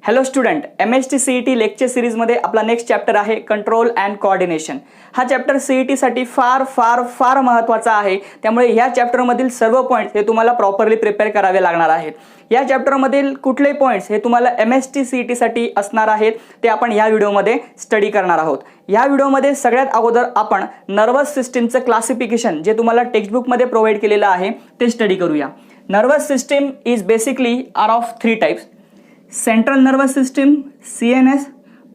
Hello student, MST CET lecture सिरीजमध्ये आपला next chapter आहे कंट्रोल अँड कोऑर्डिनेशन. हा चॅप्टर CET साठी फार फार फार महत्त्वाचा आहे. त्यामुळे या चॅप्टरमधील सर्व पॉईंट्स हे तुम्हाला प्रॉपरली प्रिपेअर करावे लागणार आहेत. या चॅप्टरमधील कुठले पॉईंट्स हे तुम्हाला MST CET साठी असणार आहेत ते आपण या व्हिडिओमध्ये स्टडी करणार आहोत. या व्हिडिओमध्ये सगळ्यात अगोदर आपण नर्वस सिस्टीमचं क्लासिफिकेशन जे तुम्हाला टेक्स्टबुकमध्ये प्रोव्हाइड केलेलं आहे ते स्टडी करूया. Nervous system is basically are of 3 types: central nervous system CNS,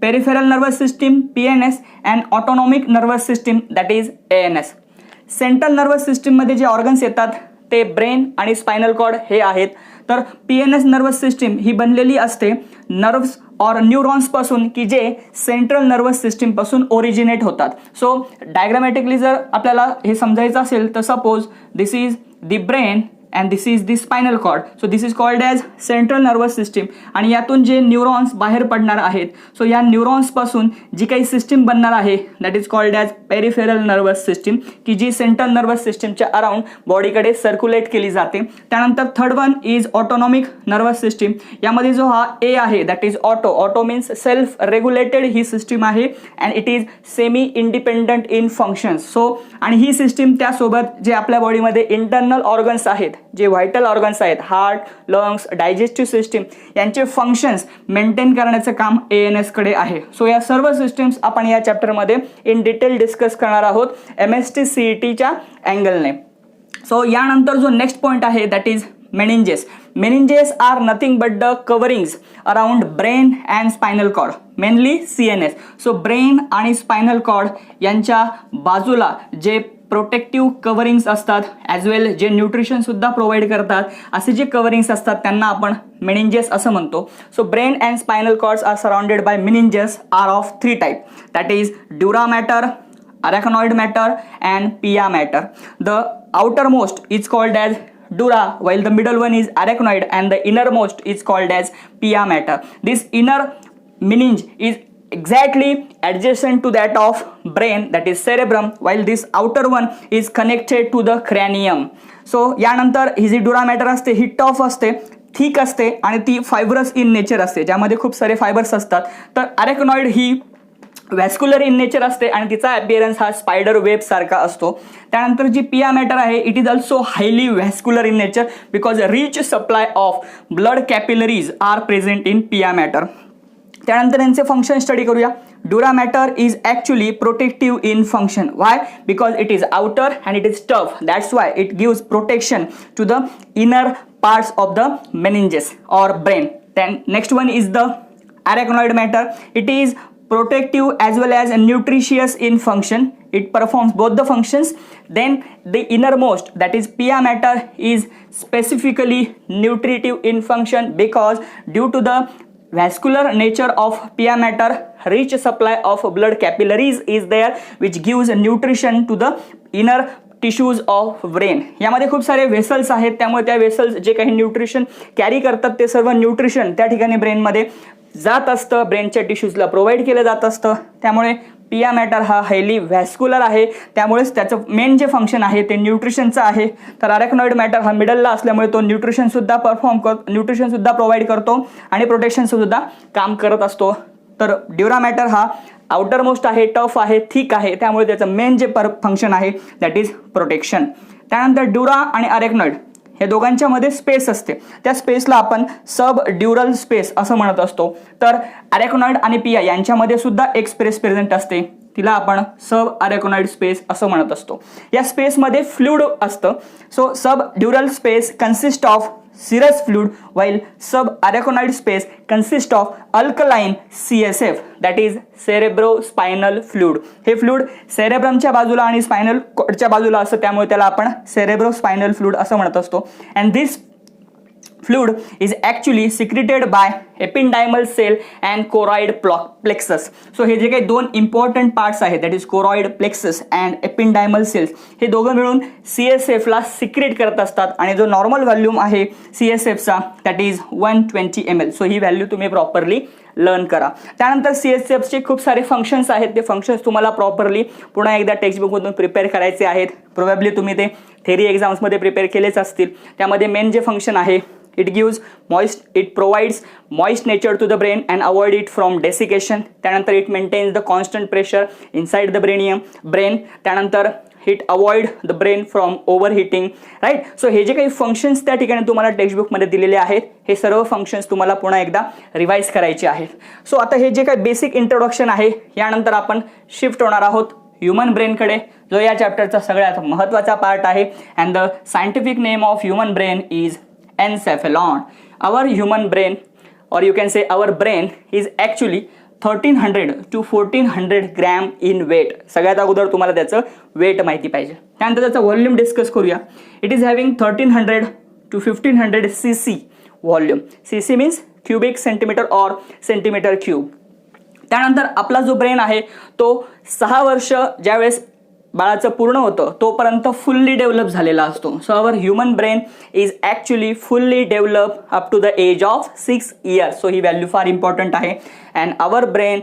peripheral nervous system PNS and autonomic nervous system that is ANS. Central nervous सिस्टममध्ये जे ऑर्गन्स येतात ते ब्रेन आणि स्पायनल कॉर्ड हे आहेत. तर PNS नर्वस सिस्टीम ही बनलेली असते नर्व्स और न्यूरॉन्स पासून की जे सेंट्रल नर्वस सिस्टीम पासून ओरिजिनेट होतात. सो डायग्रामॅटिकली जर आपल्याला हे समजायचं असेल तर suppose this is the brain and this is the spinal cord. So this is called as central nervous system. आणि यातून जे न्यूरॉन्स बाहेर पडणार आहेत, सो या न्यूरॉन्स पासून जी काही सिस्टीम बनणार आहे that is called as peripheral nervous system, की जी सेंट्रल नर्वस सिस्टीमच्या अराउंड बॉडीकडे सर्क्युलेट केली जाते. त्यानंतर third one is autonomic nervous system. यामध्ये जो हा ए आहे that is auto means self regulated ही सिस्टीम आहे and it is semi independent in functions. So आणि ही सिस्टीम त्यासोबत जे आपल्या बॉडीमध्ये इंटरनल ऑर्गन्स आहेत, जे व्हायटल ऑर्गन्स आहेत, हार्ट, लंग्स, डायजेस्टिव्ह सिस्टीम यांचे फंक्शन्स मेंटेन करण्याचं काम ANS कडे आहे. सो या सर्व सिस्टीम्स आपण या चॅप्टरमध्ये इन डिटेल डिस्कस करणार आहोत MST CETच्या अँगलने. सो यानंतर जो नेक्स्ट पॉईंट आहे that is meninges. Meninges are nothing but the coverings around brain and spinal cord, mainly CNS. So brain आणि spinal cord यांच्या बाजूला जे प्रोटेक्टिव्ह कव्हरिंग्स असतात ॲज वेल जे न्यूट्रिशन सुद्धा प्रोव्हाइड करतात असे जे कव्हरिंग्स असतात त्यांना आपण meninges असं म्हणतो. So brain and spinal cords are surrounded by meninges are of 3 type that is dura matter, arachnoid matter and pia matter. The outermost is called as dura while the middle one is arachnoid and the innermost is called as pia matter. This inner meninge is exactly adjacent to that of brain that is cerebrum while this outer one is connected to the cranium. So यानंतर ही जी dura matter असते ही tough असते, thick असते आणि ती fibrous in nature असते ज्यामध्ये खूप सारे फायबर्स असतात. तर arachnoid he vascular in nature असते आणि तिचा अपीअरन्स हा स्पायडर वेब सारखा असतो. त्यानंतर जी पिया मॅटर आहे it is also highly vascular in nature because rich supply of blood capillaries are present in pia matter. त्यानंतर यांचे फंक्शन स्टडी करूया. Dura matter is actually protective in function. Why? Because it is outer and it is tough, that's why it gives protection to the inner parts of the meninges or brain. Then next one is the arachnoid matter. It is protective as well as nutritious in function. It performs both the functions. Then the innermost that is pia matter is specifically nutritive in function because due to the vascular nature of pia matter rich supply of blood capillaries is there which gives nutrition to the inner tissues of brain. यामध्ये खूप सारे vessels आहेत त्यामुळे त्या vessels जे काही nutrition carry करतात ते सर्व न्यूट्रिशन त्या ठिकाणी ब्रेनमध्ये जात असतं, ब्रेनच्या टिश्यूजला प्रोव्हाइड केलं जात असतं. त्यामुळे पिया मॅटर हा हायली व्हॅस्क्युलर आहे, त्यामुळेच त्याचं मेन जे फंक्शन आहे ते न्यूट्रिशनचं आहे. तर arachnoid मॅटर हा मिडलला असल्यामुळे तो न्यूट्रिशन सुद्धा प्रोव्हाइड करतो आणि प्रोटेक्शन सुद्धा काम करत असतो. तर ड्युरा मॅटर हा आउटर मोस्ट आहे, टफ आहे, थिक आहे, त्यामुळे त्याचं मेन जे फंक्शन आहे दॅट इज प्रोटेक्शन. त्यानंतर ड्युरा आणि arachnoid हे दोघांच्या मध्ये स्पेस असते, त्या स्पेसला आपण सब ड्युरल स्पेस असं म्हणत असतो. तर arachnoid आणि पिया यांच्यामध्ये सुद्धा एक स्पेस प्रेझेंट असते, तिला आपण सब arachnoid स्पेस असं म्हणत असतो. या स्पेसमध्ये फ्लुइड असतं. So subdural space consist of serous fluid while subarachnoid space consists of alkaline CSF that is cerebrospinal fluid. हे फ्लुइड सेरेब्रमच्या बाजूला आणि स्पायनल कॉर्डच्या बाजूला असतं त्यामुळे त्याला आपण cerebrospinal fluid असं म्हणत असतो. and this fluid is actually secreted by ependymal cell and choroid plexus. So हे जे काही दोन इम्पॉर्टंट पार्ट्स आहेत that is choroid plexus and ependymal cells हे दोघं मिळून CSF ला सिक्रेट करत असतात आणि जो नॉर्मल व्हॉल्यूम आहे CSF चा दॅट इज 120 ml. सो ही व्हॅल्यू तुम्ही प्रॉपरली लर्न करा. त्यानंतर CSFचे खूप सारे फंक्शन्स आहेत, ते फंक्शन्स तुम्हाला प्रॉपरली पुन्हा एकदा टेक्स्टबुकमधून प्रिपेअर करायचे आहेत. प्रोबॅबली तुम्ही ते थेरी एक्झाम्समध्ये प्रिपेअर केलेच असतील. त्यामध्ये मेन जे फंक्शन आहे it provides moist nature to the brain and avoid it from desiccation. त्यानंतर it maintains the constant pressure inside the brain. त्यानंतर it avoid the brain from overheating. Right. So हे जे काही फंक्शन्स त्या ठिकाणी तुम्हाला टेक्स्टबुकमध्ये दिलेले आहेत हे सर्व फंक्शन्स तुम्हाला पुन्हा एकदा रिवाइज करायचे आहेत. सो आता हे जे काही बेसिक इंट्रोडक्शन आहे यानंतर आपण शिफ्ट होणार आहोत ह्युमन ब्रेनकडे, जो या चॅप्टरचा सगळ्यात महत्त्वाचा पार्ट आहे. And the scientific name of human brain is encephalon. Our human brain or you can say our brain is actually 1300 to 1400 gram in weight. सगळ्यात अगोदर तुम्हाला त्याचं वेट माहिती पाहिजे. त्यानंतर त्याचा व्हॉल्यूम डिस्कस करूया. It is having 1300 to 1500 cc volume. cc means cubic centimetre or centimetre cube. त्यानंतर आपला जो ब्रेन आहे तो 6 वर्ष ज्यावेळेस बाळाचं पूर्ण होतं तोपर्यंत फुल्ली डेव्हलप झालेला असतो. So our human brain is actually fully develop up to the age of 6 years. So ही व्हॅल्यू फार इम्पॉर्टंट आहे. And our brain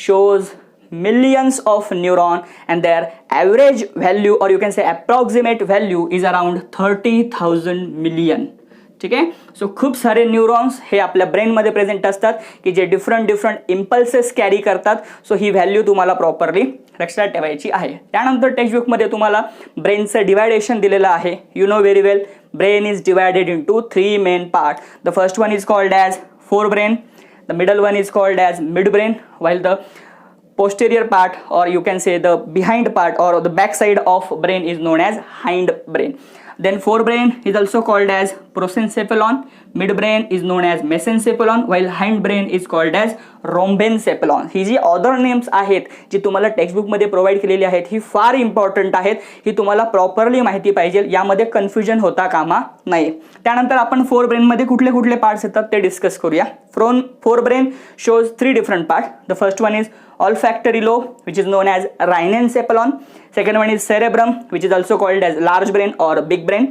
shows millions of neuron and their average value or you can say approximate value is around 30,000 million. ठीक आहे. So खूप सारे neurons हे आपल्या ब्रेनमध्ये present असतात की जे डिफरंट इम्पल्सेस कॅरी करतात. सो ही व्हॅल्यू तुम्हाला प्रॉपरली लक्षात ठेवायची आहे. त्यानंतर टेक्स्टबुकमध्ये तुम्हाला ब्रेनचं डिवायडेशन दिलेलं आहे. You know very well brain is divided into 3 main part. The first one is called as fore brain, the middle one is called as mid brain, while the posterior part or you can say the behind part or the back side of brain is known as hind brain. Then forebrain is also called as prosencephalon, midbrain is known as mesencephalon, while hindbrain is called as rhombencephalon. ही जी other names आहेत जी तुम्हाला टेक्स्टबुकमध्ये provide केलेली आहेत ही फार important आहेत. ही तुम्हाला प्रॉपरली माहिती पाहिजे, यामध्ये कन्फ्युजन होता कामा नये. त्यानंतर आपण फोरब्रेनमध्ये कुठले कुठले पार्ट्स येतात ते डिस्कस करूया. Forebrain shows 3 different parts. The first one is olfactory lobe, which is known as rhinencephalon. Second one is cerebrum, which is also called as large brain or big brain,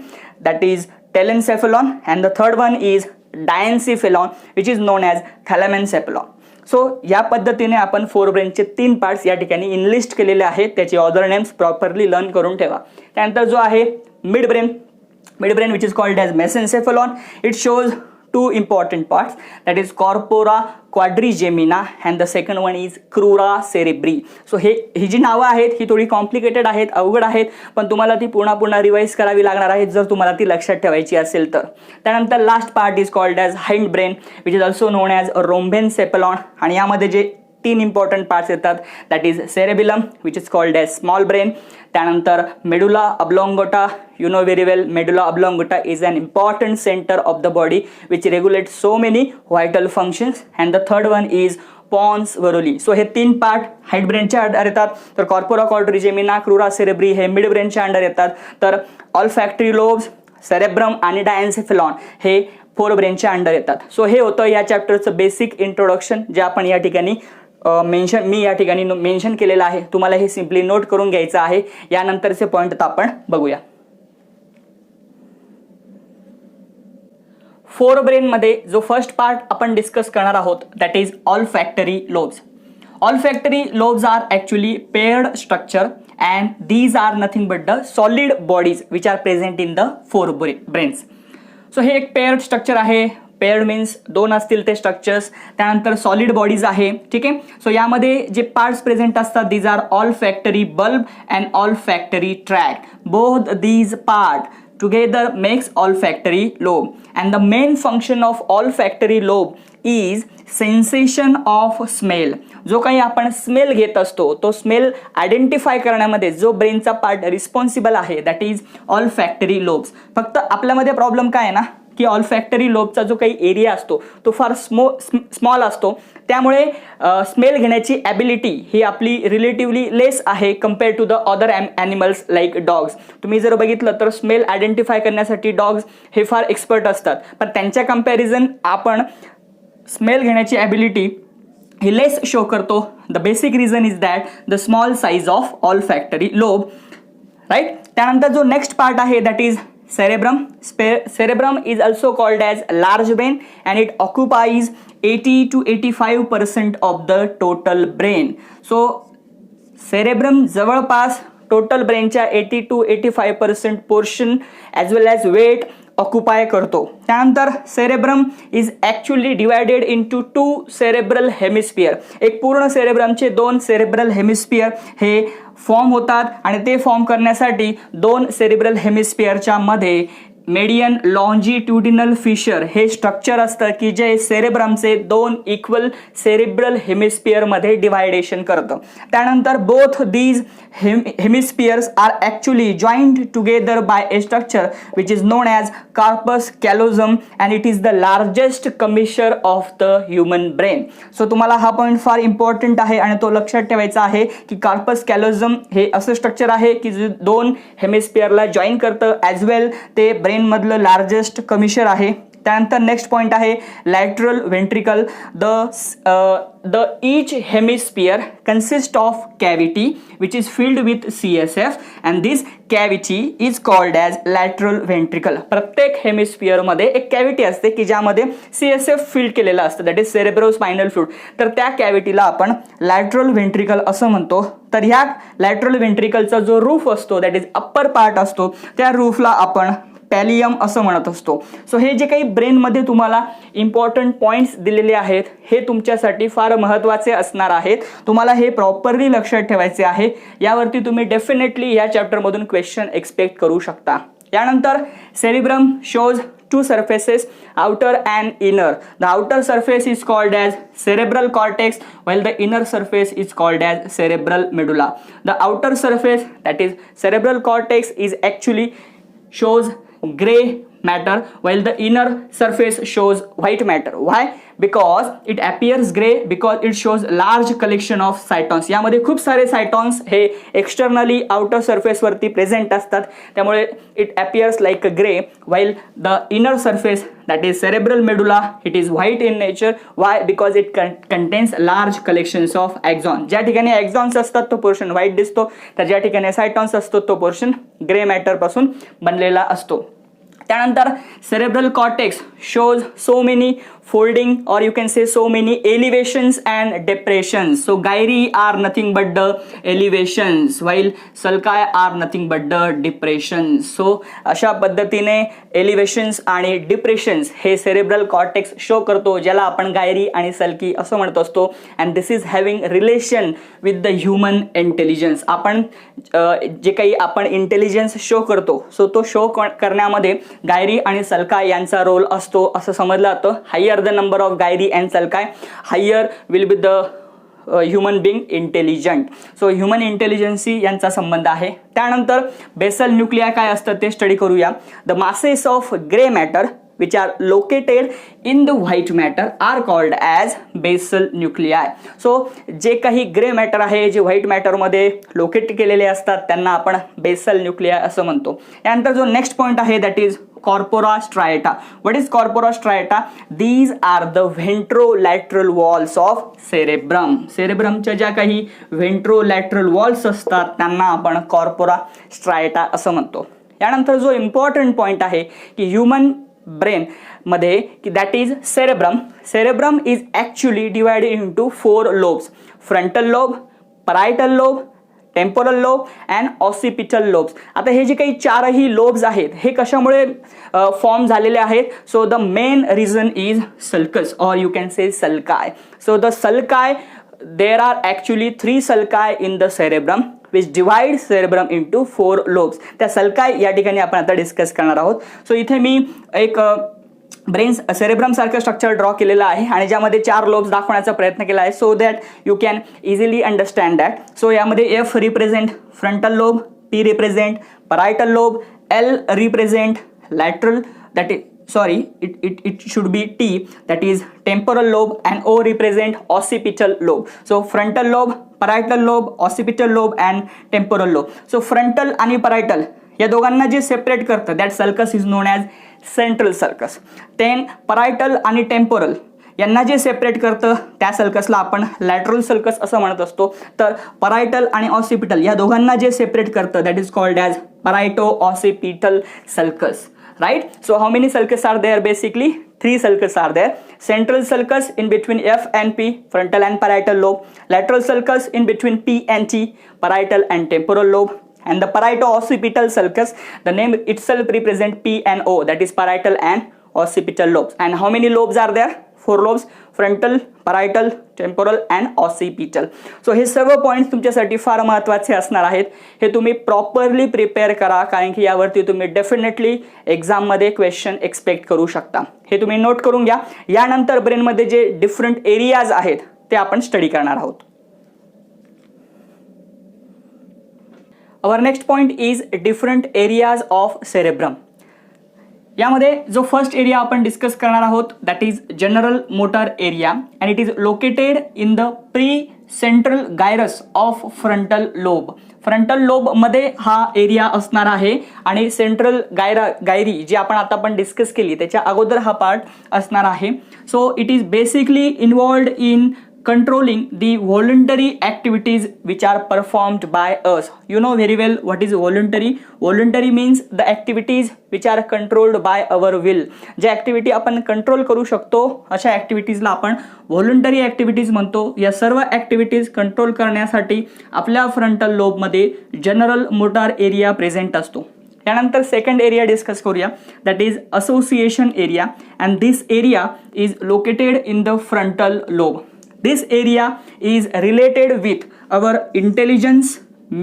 that is telencephalon. And the third one is diencephalon, which is known as thalamencephalon. So या पद्धतीने आपण four ब्रेनचे 3 parts या ठिकाणी enlist केलेले आहेत. त्याचे other names properly learn करून ठेवा. त्यानंतर जो आहे mid brain which is called as mesencephalon, it shows 2 important parts, that is corpora quadrigemina and the second one is crura cerebri. So ही जी नावं आहेत ही थोडी कॉम्प्लिकेटेड आहेत, अवघड आहेत, पण तुम्हाला ती पुन्हा रिवाइज करावी लागणार आहेत जर तुम्हाला ती लक्षात ठेवायची असेल तर. त्यानंतर last part is called as hind brain which is also known as rhombencephalon. आणि यामध्ये जे 3 इम्पॉर्टंट पार्ट्स येतात that is cerebellum which is called as small brain. त्यानंतर medulla oblongata. You know very well medulla oblongata is an important center of the body which regulates so many vital functions. And the third one is pons varoli. So हे 3 part hide ब्रेनच्या under येतात. तर corpora quadrigemina, क्रुरा cerebri हे mid ब्रेनच्या under येतात. तर ऑल्फॅक्टरी lobes, cerebrum आणि डायन्सेफेलॉन हे four ब्रेनच्या under येतात. So हे होतं या चॅप्टरचं बेसिक इंट्रोडक्शन जे आपण या ठिकाणी मी या ठिकाणी मेन्शन केलेलं आहे. तुम्हाला हे सिम्पली नोट करून घ्यायचं आहे. यानंतरचे पॉईंट आपण बघूया. फोर ब्रेनमध्ये जो फर्स्ट पार्ट आपण डिस्कस करणार आहोत that is olfactory lobes. Olfactory lobes are actually paired structure and these are nothing but the solid bodies which are present in the fore brains. So हे एक paired structure आहे. Paired means 2 असतील ते structures. त्यानंतर solid bodies आहे. ठीक आहे. So यामध्ये जे पार्ट्स प्रेझेंट असतात these are olfactory bulb and olfactory tract. Both these part together makes olfactory lobe, and the main function of olfactory lobe is sensation of smell. जो काही आपण स्मेल घेत असतो तो स्मेल आयडेंटिफाय करण्यामध्ये जो ब्रेनचा पार्ट रिस्पॉन्सिबल आहे दॅट इज ऑल्फॅक्टरी लोब्स. फक्त आपल्यामध्ये प्रॉब्लेम काय आहे ना की ऑल्फॅक्टरी लोबचा जो काही एरिया असतो तो फार स्मॉल असतो. त्यामुळे स्मेल घेण्याची ॲबिलिटी ही आपली रिलेटिव्हली लेस आहे compare to the other animals like dogs. तुम्ही जर बघितलं तर स्मेल आयडेंटिफाय करण्यासाठी डॉग्स हे फार एक्सपर्ट असतात, पण त्यांच्या कम्पॅरिझन आपण स्मेल घेण्याची ॲबिलिटी ही लेस शो करतो. The basic reason is that the small size of olfactory lobe. Right. त्यानंतर जो नेक्स्ट पार्ट आहे that is cerebrum. Cerebrum is also called as large brain and it occupies 80 to 85% of the total brain. So cerebrum जवळपास total ब्रेनच्या 80 to 85% portion as well as weight occupy करतो. त्यानंतर cerebrum is actually divided into 2 cerebral hemisphere. एक पूर्ण सेरेब्रमचे 2 cerebral hemisphere हे form होतात आणि ते फॉर्म करण्यासाठी 2 सेरेब्रल हेमिस्फियरच्या मध्ये मेडियन लॉन्जिट्युडिनल फिशर हे स्ट्रक्चर असतं की जे सेरेब्रमचे 2 इक्वल सेरेब्रल हेमिस्फियरमध्ये डिवायडेशन करतं. त्यानंतर both these hemispheres are actually joined together by a structure which is known as corpus callosum and it is the largest commissure of the human brain. So तुम्हाला हा पॉईंट फार इम्पॉर्टंट आहे आणि तो लक्षात ठेवायचा आहे की कार्पस कॅलोझम हे असं स्ट्रक्चर आहे की जे 2 हेमिस्फियरला जॉईन करतं ॲज वेल ते ब्रेन मधलं लार्जेस्ट कमिशर आहे. त्यानंतर नेक्स्ट पॉइंट आहे lateral ventricle. The each hemisphere consists of cavity which is filled with CSF and this cavity is called as lateral ventricle. प्रत्येक हेमिस्फियर मध्ये एक कॅव्हिटी असते की ज्यामध्ये CSF फिल केलेलं असतं, दॅट इज सेरेब्रोस्पायनल फ्लुइड. तर त्या कॅव्हिटीला आपण लॅटरल व्हेंट्रिकल असं म्हणतो. तर ह्या लॅटरल व्हेंट्रिकलचा जो रूफ असतो दॅट इज अप्पर पार्ट असतो त्या रूफला आपण पॅलियम असं म्हणत असतो. सो हे जे काही ब्रेनमध्ये तुम्हाला इम्पॉर्टंट पॉईंट्स दिलेले आहेत हे तुमच्यासाठी फार महत्त्वाचे असणार आहेत. तुम्हाला हे प्रॉपरली लक्षात ठेवायचे आहे. यावरती तुम्ही डेफिनेटली या चॅप्टरमधून क्वेश्चन एक्सपेक्ट करू शकता. यानंतर cerebrum shows 2 surfaces, outer and inner. The outer surface is called as cerebral cortex while the inner surface is called as cerebral medulla. The outer surface that is cerebral cortex is actually shows gray matter while the inner surface shows white matter. Why? Because it appears gray because it shows large collection of cytons. यामध्ये खूप सारे सायटॉन्स हे externally outer surface वरती present असतात, त्यामुळे it appears like a gray while the inner surface that is cerebral medulla it is white in nature. Why? Because it contains large collections of axons. ज्या ठिकाणी axons असतात तो portion white दिसतो, तर ज्या ठिकाणी सायटॉन्स असतो तो पोर्शन ग्रे मॅटर पासून बनलेला असतो. त्यानंतर cerebral cortex shows so many folding or you can say so many elevations and depressions. So gyri are nothing but the elevations while sulci are nothing but the depressions. So अशा पद्धतीने elevations आणि depressions हे cerebral cortex show करतो, ज्याला आपण गायरी आणि सल्की असं म्हणत असतो. and this is having relation with the human intelligence. आपण जे काही आपण इंटेलिजन्स शो करतो सो तो शो करण्यामध्ये गायरी आणि सल्का यांचा रोल असतो असं समजलं जातं. Higher the number of gyri and sulci higher will be the human being intelligent. So human intelligence यांचा संबंध आहे. त्यानंतर बेसल न्यूक्लिया काय असतं ते स्टडी करूया. The masses of grey matter which are located in the white matter are called as basal nuclei. So जे काही ग्रे मॅटर आहे जे व्हाईट मॅटर मध्ये लोकेट केलेले असतात त्यांना आपण बेसल न्यूक्लिया असं म्हणतो. यानंतर जो नेक्स्ट पॉइंट आहे that is corpora striata. What is corpora striata? These are the ventrolateral walls of cerebrum. cerebrumच्या ज्या काही ventrolateral walls असतात त्यांना आपण corpora striata असं म्हणतो. यानंतर जो इम्पॉर्टंट पॉइंट आहे की ह्युमन ब्रेन मध्ये की that is cerebrum is actually divided into 4 lobes. Frontal lobe, parietal lobe, temporal lobe and occipital lobes. आता हे जे काही 4ही लोब्स आहेत हे कशामुळे फॉर्म झालेले आहेत? So the main reason is sulcus or you can say sulci. So the sulci there are actually 3 sulci in the cerebrum which divide cerebrum into 4 lobes. त्या सल्काय या ठिकाणी आपण आता डिस्कस करणार आहोत. सो इथे मी एक ब्रेन सेरेब्रम सारखं स्ट्रक्चर ड्रॉ केलेलं आहे आणि ज्यामध्ये 4 लोब्स दाखवण्याचा प्रयत्न केला आहे so that you can easily understand that. So यामध्ये F represent frontal lobe, P represent parietal lobe, L represent lateral that is it should be T, that is temporal lobe, and O represent occipital lobe. So frontal lobe, parietal lobe, occipital lobe and temporal lobe. So frontal आणि parietal या दोघांना जे separate करतं that sulcus is known as central sulcus. Then parietal आणि temporal यांना जे separate करतं त्या सल्कसला आपण लॅटरल सल्कस असं म्हणत असतो. तर परायटल आणि ऑसिपिटल या दोघांना जे सेपरेट करतं that is called as parieto occipital sulcus. Right? So how many sulcus are there? Basically 3 sulcus are there. Central sulcus in between F and P, frontal and parietal lobe. Lateral sulcus in between P and T, parietal and temporal lobe. and the parieto-occipital sulcus, the name itself represent P&O, that is parietal and occipital lobes. And how many lobes are there? 4 lobes, frontal, parietal, temporal and occipital. So हे सर्व points तुमच्यासाठी फार महत्त्वाचे असणार आहेत. हे तुम्ही properly prepare करा, कारण की यावरती तुम्ही डेफिनेटली एक्झाममध्ये क्वेश्चन एक्सपेक्ट करू शकता. हे तुम्ही नोट करून घ्या. यानंतर ब्रेनमध्ये जे डिफरंट एरियाज आहेत ते आपण स्टडी करणार आहोत. Our next point is different areas of cerebrum. यामध्ये जो फर्स्ट एरिया आपण डिस्कस करणार आहोत that is general motor area and it is located in the pre central gyrus of frontal lobe. Frontal lobe मध्ये हा area असणार आहे आणि सेंट्रल गायरी जी आपण आता पण डिस्कस केली त्याच्या अगोदर हा पार्ट असणार आहे. So it is basically involved in controlling the voluntary activities which are performed by us. You know very well what is voluntary. Voluntary means the activities which are controlled by our will. ज्या activity आपण control करू शकतो अशा ऍक्टिव्हिटीजला आपण voluntary activities म्हणतो. या सर्व activities control करण्यासाठी आपल्या फ्रंटल लोबमध्ये जनरल मोटार एरिया प्रेझेंट असतो. त्यानंतर सेकंड एरिया डिस्कस करूया that is association area and this area is located in the frontal lobe. This area is related with our intelligence,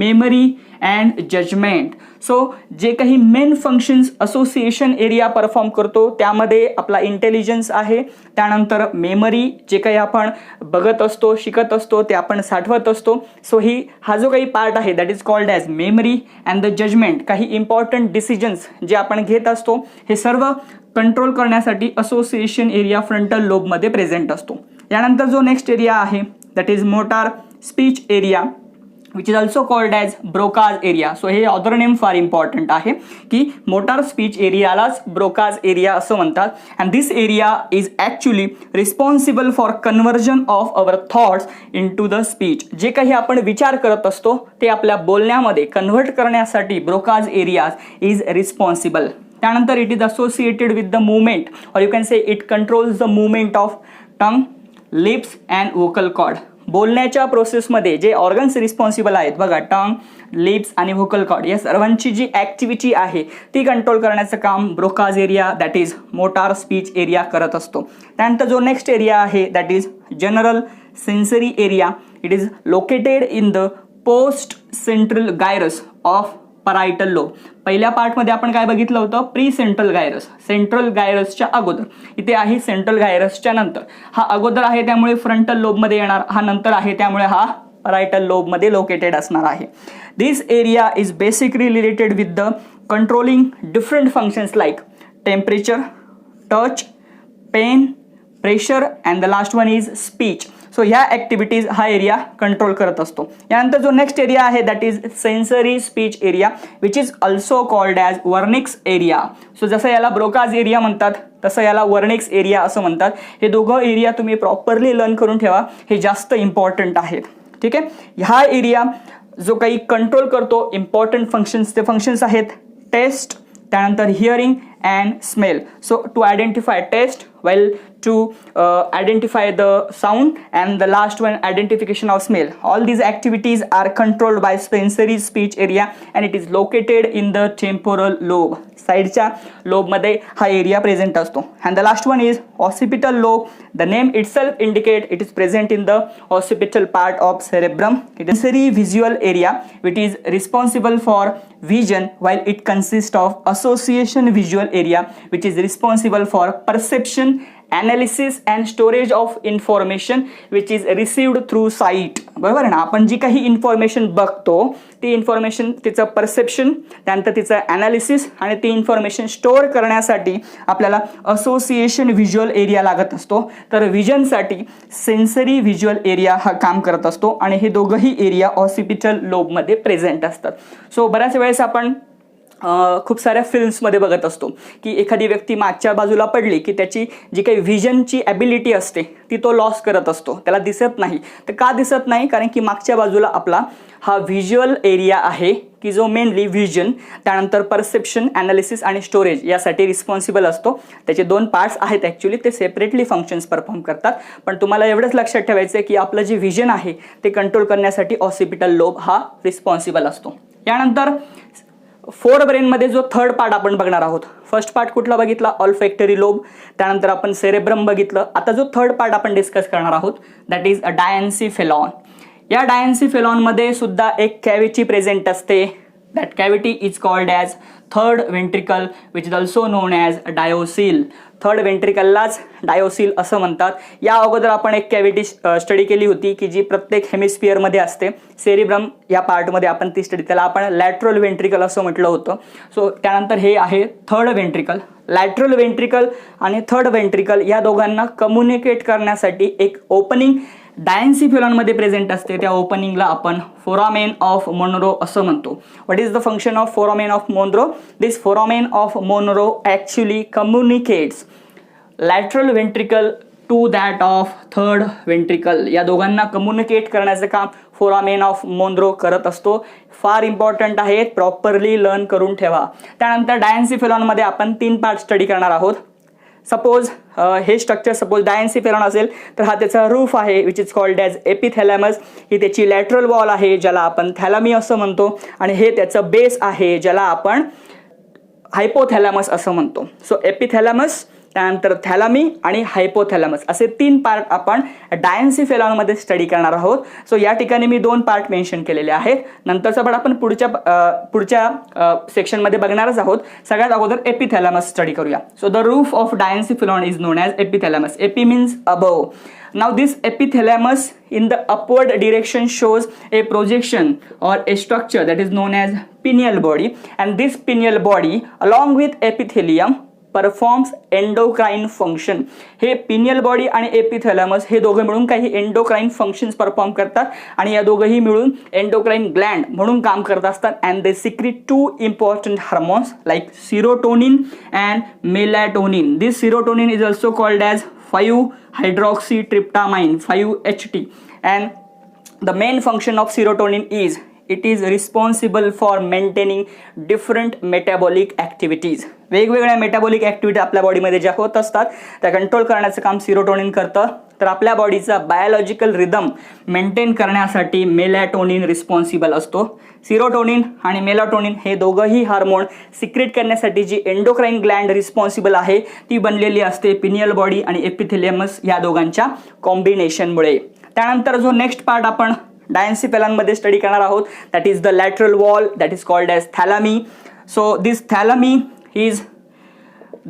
memory and judgment. So जे काही main functions association area perform करतो त्यामध्ये आपला intelligence आहे, त्यानंतर memory जे काही आपण बघत असतो शिकत असतो ते आपण साठवत असतो. सो हा जो काही पार्ट आहे that is called as memory and the judgement. काही इम्पॉर्टंट डिसिजन्स जे आपण घेत असतो हे सर्व कंट्रोल करण्यासाठी असोसिएशन एरिया फ्रंटल लोबमध्ये प्रेझेंट असतो. यानंतर जो नेक्स्ट एरिया आहे that is motor speech area which is also called as Broca's area. So हे अदर नेम फार इम्पॉर्टंट आहे की मोटार स्पीच एरियालाच ब्रोकाज एरिया असं म्हणतात. And this area is actually responsible for conversion of our thoughts in to the speech. जे काही आपण विचार करत असतो ते आपल्या बोलण्यामध्ये कन्व्हर्ट करण्यासाठी ब्रोकाज एरिया इज रिस्पॉन्सिबल. त्यानंतर it is associated with the movement or you can say it controls the movement of tongue, lips and vocal cord. बोलण्याच्या प्रोसेसमध्ये जे ऑर्गन्स रिस्पॉन्सिबल आहेत बघा, टंग, लिप्स आणि व्होकल कॉर्ड या सर्वांची जी ॲक्टिव्हिटी आहे ती कंट्रोल करण्याचं काम Broca's area that is motor speech area करत असतो. त्यानंतर जो नेक्स्ट एरिया आहे that is general sensory area. It is located in the post central gyrus of parietal lobe. पहिल्या पार्टमध्ये आपण काय बघितलं होतं, प्री सेंट्रल गायरस, सेंट्रल गायरसच्या अगोदर. इथे आहे सेंट्रल गायरसच्या नंतर. हा अगोदर आहे त्यामुळे फ्रंटल लोबमध्ये येणार, हा नंतर आहे त्यामुळे हा परायटल लोबमध्ये लोकेटेड असणार आहे. This area is basically related with the controlling different functions like temperature, touch, pain, pressure and the last one is speech. So ह्या ॲक्टिव्हिटीज हा एरिया कंट्रोल करत असतो. यानंतर जो नेक्स्ट एरिया आहे that is sensory speech area which is also called as Wernicke's area. So जसं याला Broca's area म्हणतात तसं याला वर्निक्स एरिया असं म्हणतात. हे दोघं एरिया तुम्ही प्रॉपरली लर्न करून ठेवा, हे जास्त इम्पॉर्टंट आहेत. ठीक आहे. ह्या एरिया जो काही कंट्रोल करतो इम्पॉर्टंट फंक्शन्स, ते फंक्शन्स आहेत टेस्ट, त्यानंतर hearing and smell. So to identify taste, while to identify the sound, and the last one identification of smell. All these activities are controlled by sensory speech area and it is located in the temporal lobe. साइडच्या lobe मध्ये हा area present असतो. and the last one is occipital lobe. The name itself indicate it is present in the occipital part of cerebrum. It is sensory visual area which is responsible for vision, while it consists of association visual area which is responsible for perception, analysis and storage of information which is received through sight. बरोबर ना. आपण जी काही information बघतो ती information, तिचं perception, त्यानंतर तिचं analysis आणि ती इन्फॉर्मेशन स्टोअर करण्यासाठी आपल्याला असोसिएशन व्हिज्युअल एरिया लागत असतो. तर विजनसाठी सेन्सरी व्हिज्युअल एरिया हा काम करत असतो आणि हे दोघंही एरिया ऑसिपिटल लोबमध्ये प्रेझेंट असतात. सो बऱ्याच वेळेस आपण खूप साऱ्या फिल्म्समध्ये बघत असतो की एखादी व्यक्ती मागच्या बाजूला पडली की त्याची जी काही व्हिजनची ॲबिलिटी असते ती तो लॉस करत असतो, त्याला दिसत नाही. तर का दिसत नाही? कारण की मागच्या बाजूला आपला हा व्हिज्युअल एरिया आहे की जो मेनली व्हिजन, त्यानंतर परसेप्शन, ॲनालिसिस आणि स्टोरेज यासाठी रिस्पॉन्सिबल असतो. त्याचे 2 पार्ट्स आहेत ॲक्च्युली, ते सेपरेटली फंक्शन्स परफॉर्म करतात. पण तुम्हाला एवढंच लक्षात ठेवायचं आहे की आपलं जे व्हिजन आहे ते कंट्रोल करण्यासाठी ऑसिपिटल लोब हा रिस्पॉन्सिबल असतो. यानंतर फोर ब्रेनमध्ये जो थर्ड पार्ट आपण बघणार आहोत, फर्स्ट पार्ट कुठला बघितला, ऑल्फॅक्टरी लोब, त्यानंतर आपण सेरेब्रम बघितलं. आता जो थर्ड पार्ट आपण डिस्कस करणार आहोत दॅट इज अ डायन्सिफेलॉन. या डायन्सिफेलॉनमध्ये सुद्धा एक कॅव्हिटी प्रेझेंट असते. That cavity is called as third ventricle which is also known as diocoel. Third वेंट्रिकललाच डायोसिल असं म्हणतात. या अगोदर आपण एक कॅव्हिटी स्टडी केली होती की जी प्रत्येक हेमिस्फिअरमध्ये असते. सेरिब्रम या पार्टमध्ये आपण ती स्टडी, त्याला आपण लॅटरल वेंट्रिकल असं म्हटलं होतं. सो त्यानंतर हे आहे थर्ड वेंट्रिकल. लॅटरल वेंट्रिकल आणि थर्ड वेंट्रिकल या दोघांना कम्युनिकेट करण्यासाठी एक ओपनिंग डायन्सिफेलॉनमध्ये प्रेझेंट असते. त्या ओपनिंगला आपण फोरामेन ऑफ मोनरो असं म्हणतो. What is the function of foramen of Monro? This foramen of Monro actually communicates lateral ventricle to that of third ventricle. या दोघांना कम्युनिकेट करण्याचं काम फोरामेन ऑफ मोनरो करत असतो. फार इम्पॉर्टंट आहे, प्रॉपरली लर्न करून ठेवा. त्यानंतर डायन्सिफेलॉनमध्ये आपण 3 पार्ट स्टडी करणार आहोत. सपोज हे स्ट्रक्चर सपोज डायन्सिफेलॉन असेल तर हा त्याचा रूफ आहे विच इज कॉल्ड ॲज एपिथॅलॅमस. ही त्याची लॅटरल वॉल आहे ज्याला आपण थॅलमी असं म्हणतो, आणि हे त्याचं बेस आहे ज्याला आपण हायपोथॅलॅमस असं म्हणतो. सो एपिथॅलॅमस, त्यानंतर थॅलमी आणि हायपोथॅलॅमस असे 3 पार्ट आपण डायन्सिफेलॉनमध्ये स्टडी करणार आहोत. सो या ठिकाणी मी 2 पार्ट मेन्शन केलेले आहेत. नंतरचा पार्ट आपण पुढच्या सेक्शनमध्ये बघणारच आहोत. सगळ्यात अगोदर एपिथॅलॅमस स्टडी करूया. So the roof of diencephalon is known as epithalamus. Epi means above. Now this epithalamus in the upward direction shows a projection or a structure that is known as pineal body, and this pineal body along with epithelium performs endocrine function. हे pineal body आणि एपिथॅलॅमस हे दोघे मिळून काही endocrine functions perform करतात, आणि या दोघेही मिळून एंडोक्राइन ग्लँड म्हणून काम करत असतात. And they secrete 2 important hormones like serotonin and melatonin. This serotonin is also called as 5-hydroxytryptamine 5-HT, and the main function of serotonin is it is responsible for maintaining different metabolic activities. वेगवेगळ्या metabolic activity आपल्या बॉडीमध्ये ज्या होत असतात त्या control करण्याचं काम serotonin करतं. तर आपल्या बॉडीचा बायोलॉजिकल रिदम मेंटेन करण्यासाठी मेलॅटोनिन रिस्पॉन्सिबल असतो. सिरोटोनिन आणि मेलॅटोनिन हे दोघंही हार्मोन सिक्रेट करण्यासाठी जी एंडोक्राइन ग्लँड रिस्पॉन्सिबल आहे ती बनलेली असते पिनियल बॉडी आणि एपिथेलियमस या दोघांच्या कॉम्बिनेशनमुळे. त्यानंतर जो नेक्स्ट पार्ट आपण डायन्सिफेलॉनमध्ये स्टडी करणार आहोत that is the lateral wall that is called as thalami. So this thalami is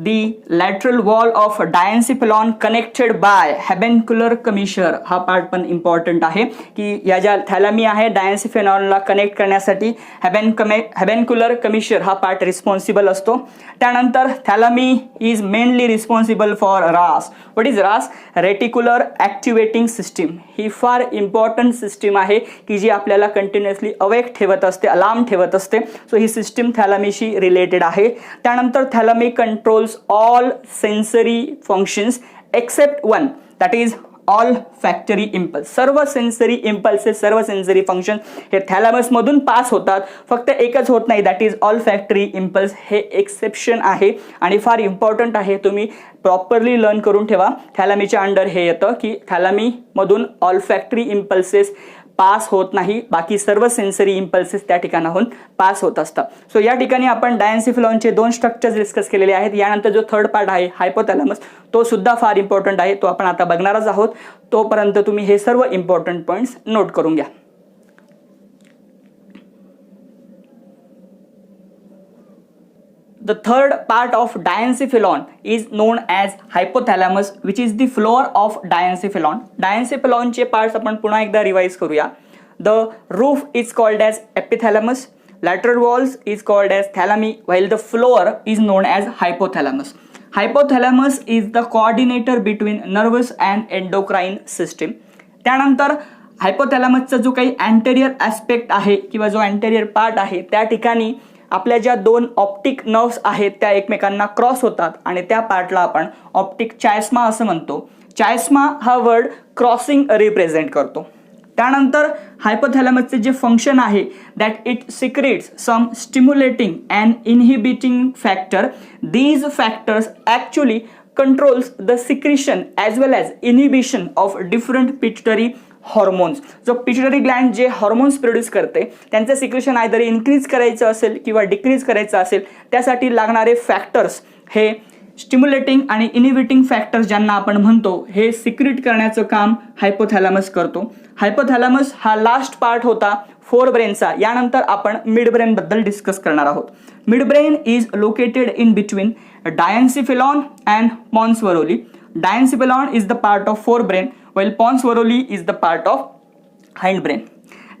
the lateral wall of diencephalon connected by habenular commissure. हा पार्ट पण इम्पॉर्टंट आहे की या ज्या थॅलमी आहे डायन्सिफेलॉनला कनेक्ट करण्यासाठी हॅबेन्क्युलर कमिशर हा पार्ट रिस्पॉन्सिबल असतो. त्यानंतर thalami is mainly responsible for RAS. What is RAS? Reticular activating system. ही फार इम्पॉर्टंट सिस्टीम आहे की जी आपल्याला कंटिन्युअसली अवेक ठेवत असते, अलार्म ठेवत असते. सो ही सिस्टीम थॅलमीशी रिलेटेड आहे. त्यानंतर थॅलमी controls all sensory functions except one, that is all factory impulse. सर्व सेन्सरी इम्पल्सेस, सर्व सेन्सरी फंक्शन हे थॅलॅमस मधून पास होतात. फक्त एकच होत नाही, that is all factory impulse. हे एक्सेप्शन आहे आणि फार इम्पॉर्टंट आहे. तुम्ही प्रॉपरली लर्न करून ठेवा. थॅलमीच्या अंडर हे येतं की थॅलमी मधून ऑल फॅक्टरी इम्पल्सेस पास होत नाही, बाकी सर्व सेन्सरी इम्पल्सेस त्या ठिकाणाहून पास होत असतात. सो या ठिकाणी आपण डायन्सिफेलॉनचे 2 स्ट्रक्चर्स डिस्कस केलेले आहेत. यानंतर जो थर्ड पार्ट आहे हायपोथॅलॅमस तो सुद्धा फार इम्पॉर्टंट आहे, तो आपण आता बघणारच आहोत. तोपर्यंत तुम्ही हे सर्व इम्पॉर्टंट पॉईंट्स नोट करून घ्या. The third part of diencephalon is known as hypothalamus, which is the floor of diencephalon. Diencephalon चे parts आपण पुन्हा एकदा रिवाइज करूया. The roof is called as epithalamus, lateral walls is called as thalami, while the floor is known as hypothalamus. Hypothalamus is the coordinator between nervous and endocrine system. त्यानंतर हायपोथॅलॅमसचा जो काही anterior aspect आहे किंवा जो anterior part आहे त्या ठिकाणी आपल्या ज्या 2 ऑप्टिक नर्व्स आहेत त्या एकमेकांना क्रॉस होतात आणि त्या पार्टला आपण ऑप्टिक चायस्मा असं म्हणतो. चायस्मा हा वर्ड क्रॉसिंग रिप्रेझेंट करतो. त्यानंतर हायपोथॅलॅमसचे जे फंक्शन आहे that it secretes some stimulating and inhibiting factor. These factors actually controls the secretion as well as inhibition of different pituitary hormones. जो पिट्युटरी ग्लँड जे हॉर्मोन्स प्रोड्यूस करते त्यांचं सिक्रेशन आयदर इन्क्रीज करायचं असेल किंवा डिक्रीज करायचं असेल त्यासाठी लागणारे फॅक्टर्स हे स्टिम्युलेटिंग आणि इनिबिटिंग फॅक्टर्स ज्यांना आपण म्हणतो हे सिक्रेट करण्याचं काम हायपोथॅलॅमस करतो. हायपोथॅलॅमस हा लास्ट पार्ट होता फोर ब्रेनचा. यानंतर आपण मिड ब्रेन बद्दल डिस्कस करणार आहोत. Mid brain is located in between diencephalon and pons varolii. Diencephalon is the part of fore brain while pons varolii is the part of hind brain.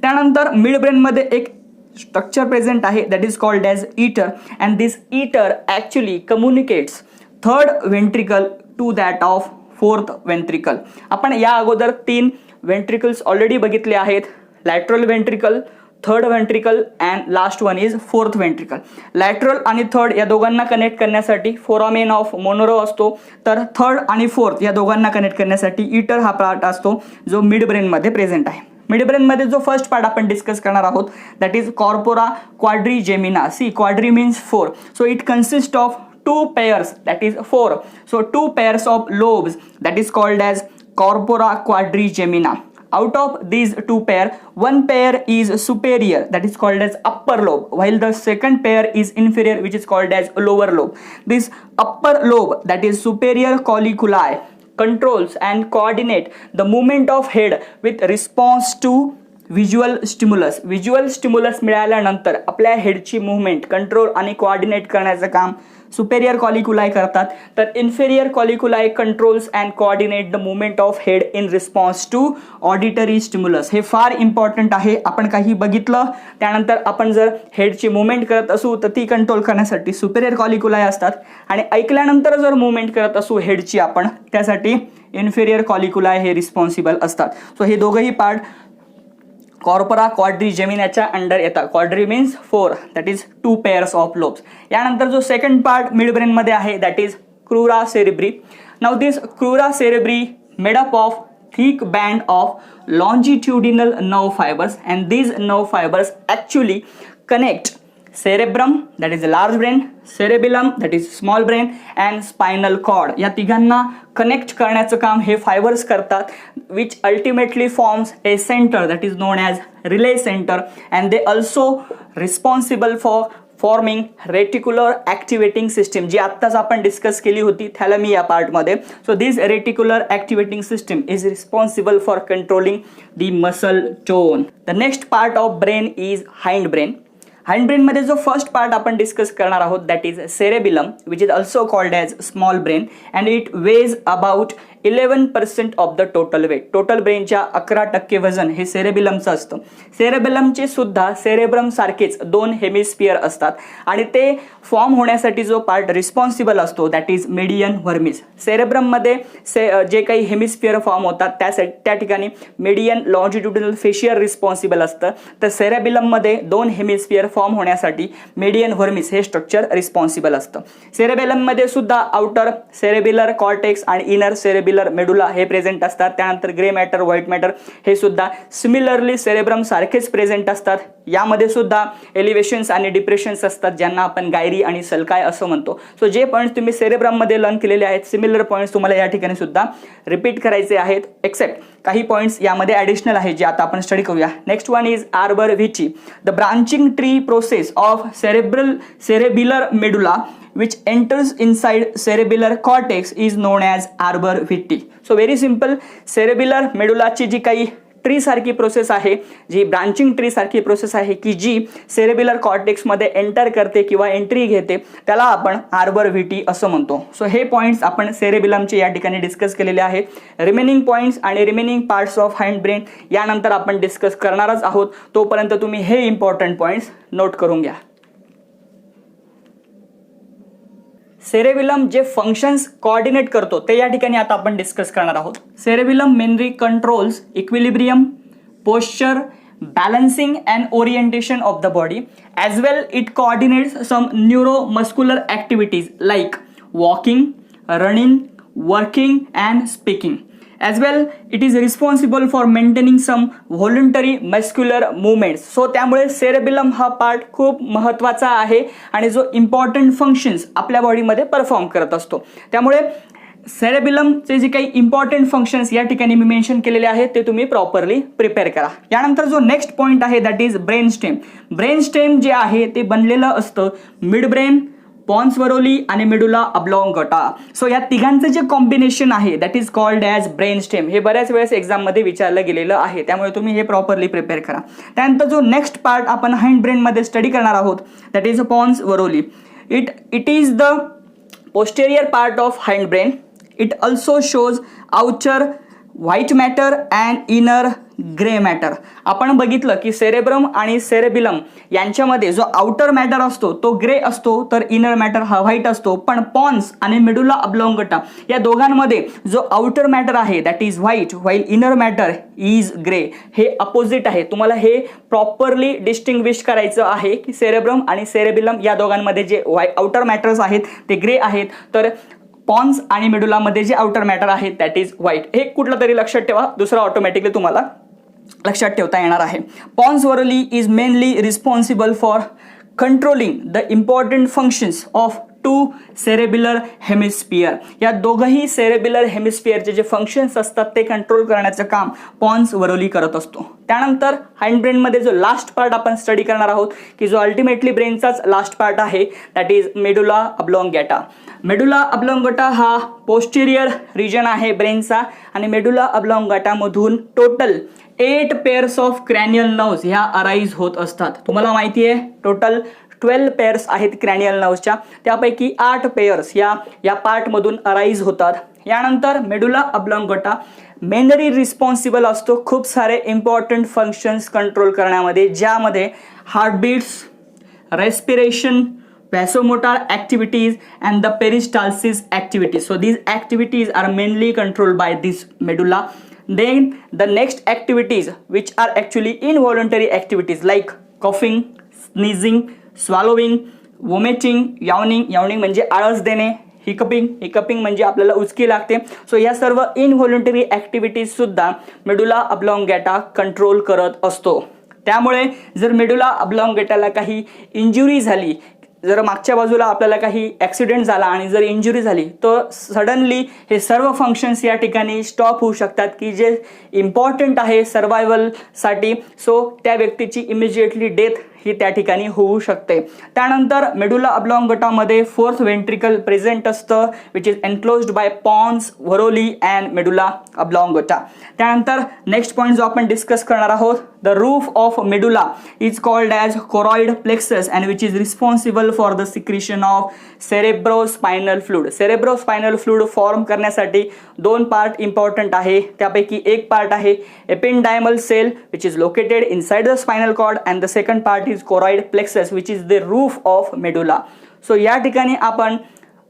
त्यानंतर mid brain मध्ये एक structure present आहे that is called as iter and this iter actually communicates third ventricle to that of fourth ventricle. आपण या अगोदर 3 ventricles already बघितले आहेत. Lateral ventricle, third ventricle and last one is fourth ventricle. Lateral आणि third या दोघांना connect करण्यासाठी foramen of मोनोरो असतो, तर थर्ड आणि फोर्थ या दोघांना कनेक्ट करण्यासाठी ईटर हा पार्ट असतो जो मिड ब्रेनमध्ये प्रेझेंट आहे. मिड ब्रेनमध्ये जो फर्स्ट पार्ट आपण डिस्कस करणार आहोत that is corpora quadrigemina. See quadri means 4, so it consist of 2 pairs that is 4. So 2 pairs of lobes that is called as corpora quadrigemina. Out of these 2 pair, one pair is superior that is called as upper lobe, while the second pair is inferior which is called as lower lobe. This upper lobe that is superior colliculi controls and coordinate the movement of head with response to visual stimulus. Visual stimulus मिळाल्यानंतर आपल्या हेडची movement control आणि coordinate करण्याचं काम superior colliculi करतात, तर inferior colliculi controls and coordinate the movement of head in response to auditory stimulus. हे फार इम्पॉर्टंट आहे. आपण काही बघितलं त्यानंतर आपण जर हेडची मुवमेंट करत असू तर ती कंट्रोल करण्यासाठी सुपेरियर कॉलिक्युलाय असतात आणि ऐकल्यानंतर जर मुवमेंट करत असू हेडची आपण त्यासाठी इन्फेरियर कॉलिक्युलाय हे रिस्पॉन्सिबल असतात. सो हे दोघंही पार्ट कॉर्पोरा क्वाड्रिजेमिनाच्या अंडर येतात. Quadri means 4 that is 2 pairs of lobes. यानंतर जो सेकंड पार्ट मिड ब्रेनमध्ये आहे that is crura cerebri. Now this crura cerebri made up of thick band of longitudinal nerve fibers and these nerve fibers actually connect cerebrum that is a large brain, cerebellum that is small brain and spinal cord. या तिघांना connect करण्याचं काम हे fibres करतात which ultimately forms a center that is known as relay center and they also responsible for forming reticular activating system जी आत्ताच आपण discuss केली होती थॅलमी या पार्टमध्ये. So this reticular activating system is responsible for controlling the muscle tone. The next part of brain is hind brain. Hind ब्रेनमध्ये जो first part आपण डिस्कस करणार आहोत that is cerebellum which is also called as small brain and it weighs about 11% of the total weight. Total ब्रेनच्या 11% वजन हे सेरेबिलमचं असतं. सेरेबिलमचे सुद्धा सेरेब्रम सारखेच 2 हेमिस्फियर असतात आणि ते फॉर्म होण्यासाठी जो पार्ट रिस्पॉन्सिबल असतो दॅट इज मेडियन व्हर्मिस. सेरेब्रममध्ये जे काही हेमिस्फियर फॉर्म होतात त्या ठिकाणी मेडियन लॉन्जिट्युडिनल फेशियर रिस्पॉन्सिबल असतं, तर सेरेबिलममध्ये 2 हेमिस्फियर फॉर्म होण्यासाठी मेडियन व्हर्मिस हे स्ट्रक्चर रिस्पॉन्सिबल असतं. सेरेबेलममध्ये सुद्धा आउटर सेरेबिलर कॉर्टेक्स आणि इनर सेरेबिलर मेडुला हे प्रेझेंट असतात. त्यानंतर ग्रे मॅटर, व्हाईट मॅटर हे सुद्धा सिमिलरली सेरेब्रम सारखेच प्रेझेंट असतात. यामध्ये सुद्धा एलिव्हेशन्स आणि डिप्रेशन्स असतात ज्यांना आपण गायरी आणि सलकाय असं म्हणतो. सो जे पॉईंट्स तुम्ही सेरेब्रममध्ये लर्न केलेले आहेत सिमिलर पॉईंट्स तुम्हाला या ठिकाणी सुद्धा रिपीट करायचे आहेत, एक्सेप्ट काही पॉईंट्स यामध्ये ॲडिशनल आहेत जे आता आपण स्टडी करूया. Next one is arbor vitae. The branching tree process of cerebellar medulla which enters inside cerebellar cortex is known as arbor vitae. So very simple, cerebellar medulla ची जी काही tree सारखी process आहे, जी branching tree सारखी process आहे की जी सेरेबिलर कॉर्टेक्समध्ये enter करते किंवा entry घेते त्याला आपण आर्बर व्हिटी असं म्हणतो. सो हे पॉईंट्स आपण सेरेबिलमचे या ठिकाणी डिस्कस केलेले आहेत. रिमेनिंग पॉईंट्स आणि remaining parts of hind brain यानंतर आपण डिस्कस करणारच आहोत. तोपर्यंत तुम्ही हे इम्पॉर्टंट पॉईंट्स नोट करून घ्या. सेरेबिलम जे फंक्शन्स कोऑर्डिनेट करतो ते या ठिकाणी आता आपण डिस्कस करणार आहोत. Cerebellum mainly controls equilibrium, posture, balancing and orientation of the body, as well it coordinates some neuromuscular activities like walking, running, working and speaking. As well it is responsible for maintaining some voluntary muscular movements. So त्यामुळे cerebellum हा part खूप महत्त्वाचा आहे आणि जो important functions आपल्या बॉडीमध्ये perform करत असतो. त्यामुळे सेरेबिलमचे जे काही इम्पॉर्टंट फंक्शन्स या ठिकाणी मी मेन्शन केलेले आहेत ते तुम्ही प्रॉपरली प्रिपेअर करा. यानंतर जो नेक्स्ट पॉईंट आहे that is brain stem. Brain stem जे आहे ते बनलेलं असतं मिड ब्रेन, पॉन्स वरोली आणि मेडुला ऑब्लॉंगटा. सो या तिघांचं जे कॉम्बिनेशन आहे that is called as brain stem. हे बऱ्याच वेळेस एक्झाममध्ये विचारलं गेलेलं आहे, त्यामुळे तुम्ही हे प्रॉपरली प्रिपेअर करा. त्यानंतर जो नेक्स्ट पार्ट आपण हाइंड ब्रेनमध्ये स्टडी करणार आहोत that is pons varoli. It is the posterior part of hind brain. It also shows outer white matter and inner grey matter. आपण बघितलं की सेरेब्रम आणि सेरेबिलम यांच्यामध्ये जो आउटर मॅटर असतो तो ग्रे असतो, तर इनर मॅटर हा व्हाईट असतो. पण पॉन्स आणि मेडुला ऑब्लॉंगटा या दोघांमध्ये जो आउटर मॅटर आहे that is white while inner matter is grey. हे अपोजिट आहे. तुम्हाला हे प्रॉपरली डिस्टिंग्विश करायचं आहे की सेरेब्रम आणि सेरेबिलम या दोघांमध्ये जे आउटर मॅटर्स आहेत ते ग्रे आहेत, तर पॉन्स आणि मेडुलामध्ये जे आउटर मॅटर आहे दॅट इज व्हाईट. हे कुठलं तरी लक्षात ठेवा, दुसरा ऑटोमॅटिकली तुम्हाला लक्षात ठेवता येणार आहे. Pons varolii is mainly responsible for controlling the important functions of two cerebellar hemisphere. या दोघंही सेरेब्युलर हेमिस्फियरचे जे फंक्शन्स असतात ते कंट्रोल करण्याचं काम पॉन्स वरोली करत असतो. त्यानंतर हाइंड ब्रेनमध्ये जो लास्ट पार्ट आपण स्टडी करणार आहोत की जो अल्टिमेटली ब्रेनचाच लास्ट पार्ट आहे that is medulla oblongata. Medulla oblongata हा पोस्टेरियर रिजन आहे ब्रेनचा आणि मेडुला ऑब्लॉंगटामधून total 8 pairs of cranial nerves ह्या अराईज होत असतात. तुम्हाला माहिती आहे टोटल 12 पेअर्स आहेत क्रॅनियल नर्व्सच्या, त्यापैकी 8 पेअर्स या पार्टमधून अराईज होतात. यानंतर मेडुला ऑब्लॉंगटा मेनली रिस्पॉन्सिबल असतो खूप सारे इम्पॉर्टंट फंक्शन्स कंट्रोल करण्यामध्ये, ज्यामध्ये heartbeats, respiration, vasomotor activities and the peristalsis activities. So these activities are mainly controlled by this medulla. Then the next activities which are actually involuntary activities like coughing, sneezing, swallowing, vomiting, yawning म्हणजे आळस देणे, हिकपिंग म्हणजे आपल्याला उचकी लागते. So या सर्व इनव्हॉलंटरी activities सुद्धा medulla ऑब्लॉंगटा control करत असतो. त्यामुळे जर मेडुला ऑब्लॉंगटाला काही इंजुरी झाली, जर मागच्या बाजूला आपल्याला काही ॲक्सिडेंट झाला आणि जर इंजुरी झाली तर सडनली हे सर्व फंक्शन्स या ठिकाणी स्टॉप होऊ शकतात की जे इम्पॉर्टंट आहे सर्वायवलसाठी. सो त्या व्यक्तीची इमिजिएटली डेथ ही त्या ठिकाणी होऊ शकते. त्यानंतर मेडुला ऑब्लॉंगटामध्ये 4th वेंट्रिकल प्रेझेंट असतं which is enclosed by pons varolii and medulla oblongata. त्यानंतर नेक्स्ट पॉईंट जो आपण डिस्कस करणार आहोत the roof of medulla is called as choroid plexus and which is responsible for the secretion of cerebrospinal fluid. Cerebrospinal fluid form करण्यासाठी 2 part important आहे, त्यापैकी एक part आहे ependymal cell which is located inside the spinal cord and the second part is choroid plexus which is the roof of medulla. So या ठिकाणी आपण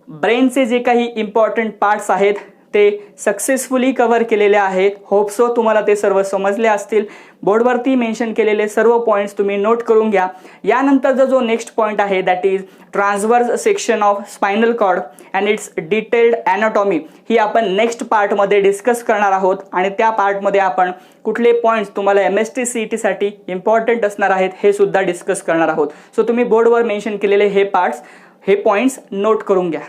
ब्रेनचे जे काही इम्पॉर्टंट पार्ट्स आहेत ते सक्सेसफुली कव्हर केलेले आहेत. होप सो तुम्हाला ते सर्व समजले असतील. बोर्डवरती मेन्शन केलेले सर्व पॉईंट्स तुम्ही नोट करून घ्या. यानंतरचा जो नेक्स्ट पॉईंट आहे that is transverse section of spinal cord and its detailed anatomy ही आपण नेक्स्ट पार्टमध्ये डिस्कस करणार आहोत आणि त्या पार्टमध्ये आपण कुठले पॉईंट्स तुम्हाला MST CET साठी इम्पॉर्टंट असणार आहेत हे सुद्धा डिस्कस करणार आहोत. सो तुम्ही बोर्डवर मेन्शन केलेले हे पॉईंट्स नोट करून घ्या.